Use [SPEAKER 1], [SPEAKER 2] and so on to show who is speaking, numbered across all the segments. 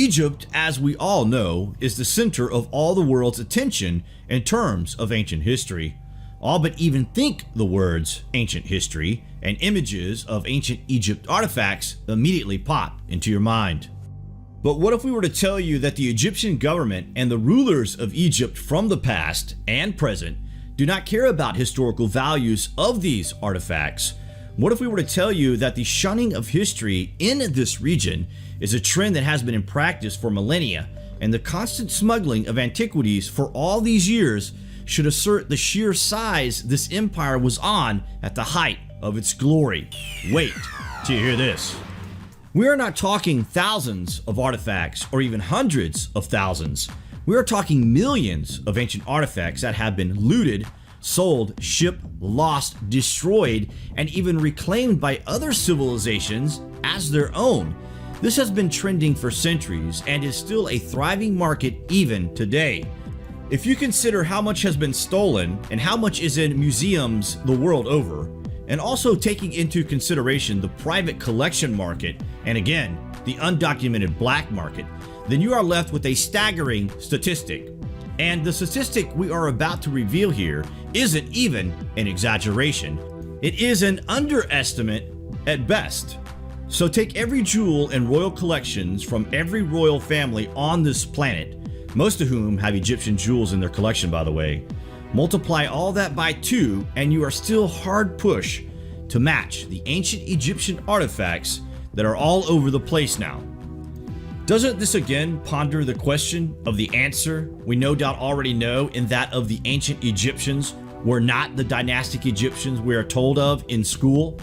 [SPEAKER 1] Egypt, as we all know, is the center of all the world's attention in terms of ancient history. All but even think the words ancient history and images of ancient Egypt artifacts immediately pop into your mind. But what if we were to tell you that the Egyptian government and the rulers of Egypt from the past and present do not care about historical values of these artifacts? What if we were to tell you that the shunning of history in this region is a trend that has been in practice for millennia, and the constant smuggling of antiquities for all these years should assert the sheer size this empire was on at the height of its glory? Wait till you hear this. We are not talking thousands of artifacts or even hundreds of thousands. We are talking millions of ancient artifacts that have been looted, sold, shipped, lost, destroyed, and even reclaimed by other civilizations as their own. This has been trending for centuries and is still a thriving market even today. If you consider how much has been stolen and how much is in museums the world over, and also taking into consideration the private collection market and again, the undocumented black market, then you are left with a staggering statistic. And the statistic we are about to reveal here isn't even an exaggeration. It is an underestimate at best. So take every jewel and royal collections from every royal family on this planet, most of whom have Egyptian jewels in their collection, by the way. Multiply all that by 2 and you are still hard pushed to match the ancient Egyptian artifacts that are all over the place now. Doesn't this again ponder the question of the answer we no doubt already know, in that of the ancient Egyptians were not the dynastic Egyptians we are told of in school?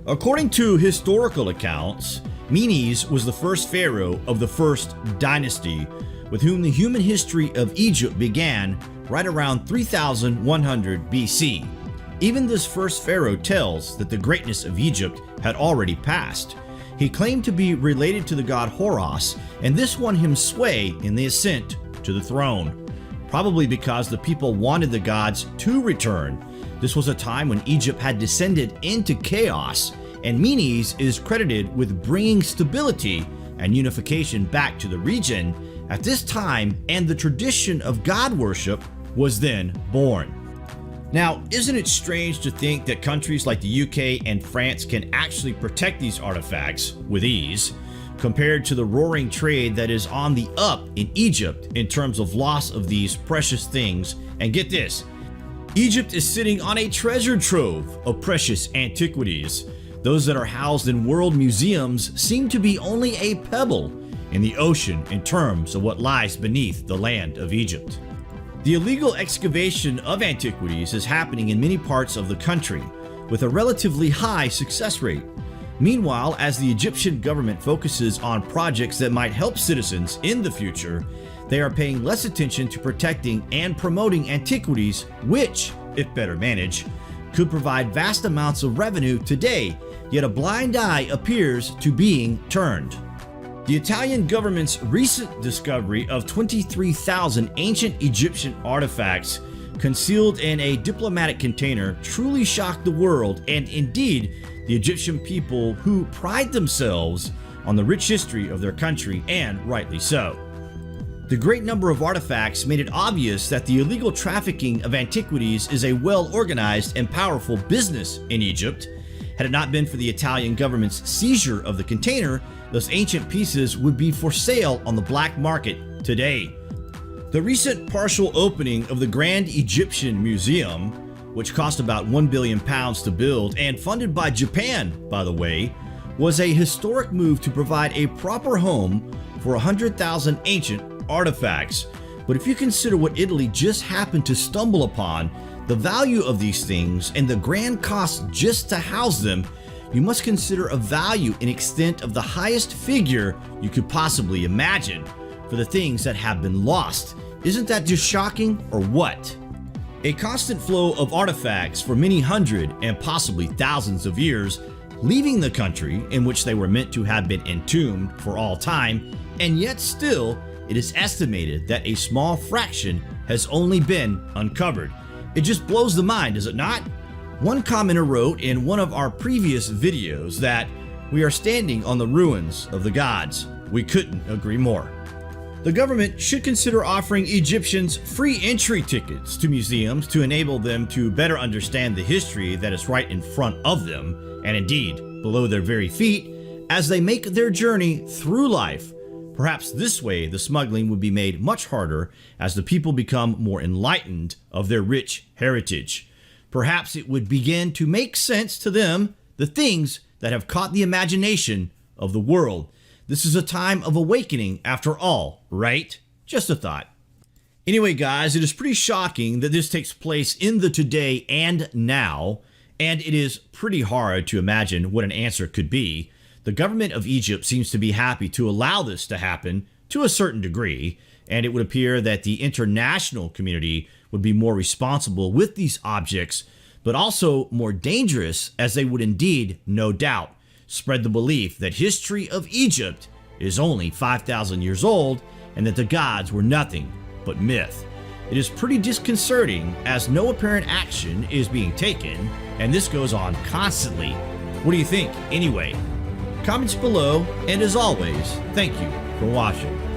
[SPEAKER 1] According to historical accounts, Menes was the first pharaoh of the first dynasty, with whom the human history of Egypt began right around 3100 BC. Even this first pharaoh tells that the greatness of Egypt had already passed. He claimed to be related to the god Horus, and this won him sway in the ascent to the throne, probably because the people wanted the gods to return. This was a time when Egypt had descended into chaos, and Menes is credited with bringing stability and unification back to the region at this time, and the tradition of god worship was then born. Now, isn't it strange to think that countries like the UK and France can actually protect these artifacts with ease, compared to the roaring trade that is on the up in Egypt in terms of loss of these precious things? And get this, Egypt is sitting on a treasure trove of precious antiquities. Those that are housed in world museums seem to be only a pebble in the ocean in terms of what lies beneath the land of Egypt. The illegal excavation of antiquities is happening in many parts of the country with a relatively high success rate. Meanwhile, as the Egyptian government focuses on projects that might help citizens in the future, they are paying less attention to protecting and promoting antiquities which, if better managed, could provide vast amounts of revenue today, yet a blind eye appears to being turned. The Italian government's recent discovery of 23,000 ancient Egyptian artifacts concealed in a diplomatic container truly shocked the world, and indeed the Egyptian people, who pride themselves on the rich history of their country, and rightly so. The great number of artifacts made it obvious that the illegal trafficking of antiquities is a well-organized and powerful business in Egypt. Had it not been for the Italian government's seizure of the container, those ancient pieces would be for sale on the black market today. The recent partial opening of the Grand Egyptian Museum, which cost about £1 billion to build and funded by Japan, by the way, was a historic move to provide a proper home for 100,000 ancient artifacts. But if you consider what Italy just happened to stumble upon, the value of these things, and the grand cost just to house them, you must consider a value in extent of the highest figure you could possibly imagine for the things that have been lost. Isn't that just shocking, or what? A constant flow of artifacts for many hundred and possibly thousands of years leaving the country in which they were meant to have been entombed for all time, and yet still it is estimated that a small fraction has only been uncovered. It just blows the mind, does it not? One commenter wrote in one of our previous videos that we are standing on the ruins of the gods. We couldn't agree more. The government should consider offering Egyptians free entry tickets to museums to enable them to better understand the history that is right in front of them, and indeed below their very feet, as they make their journey through life. Perhaps this way the smuggling would be made much harder as the people become more enlightened of their rich heritage. Perhaps it would begin to make sense to them, the things that have caught the imagination of the world. This is a time of awakening after all, right? Just a thought. Anyway, guys, it is pretty shocking that this takes place in the today and now, and it is pretty hard to imagine what an answer could be. The government of Egypt seems to be happy to allow this to happen to a certain degree, and it would appear that the international community would be more responsible with these objects, but also more dangerous, as they would indeed, no doubt, spread the belief that history of Egypt is only 5,000 years old and that the gods were nothing but myth. It is pretty disconcerting as no apparent action is being taken, and this goes on constantly. What do you think anyway? Comments below, and as always, thank you for watching.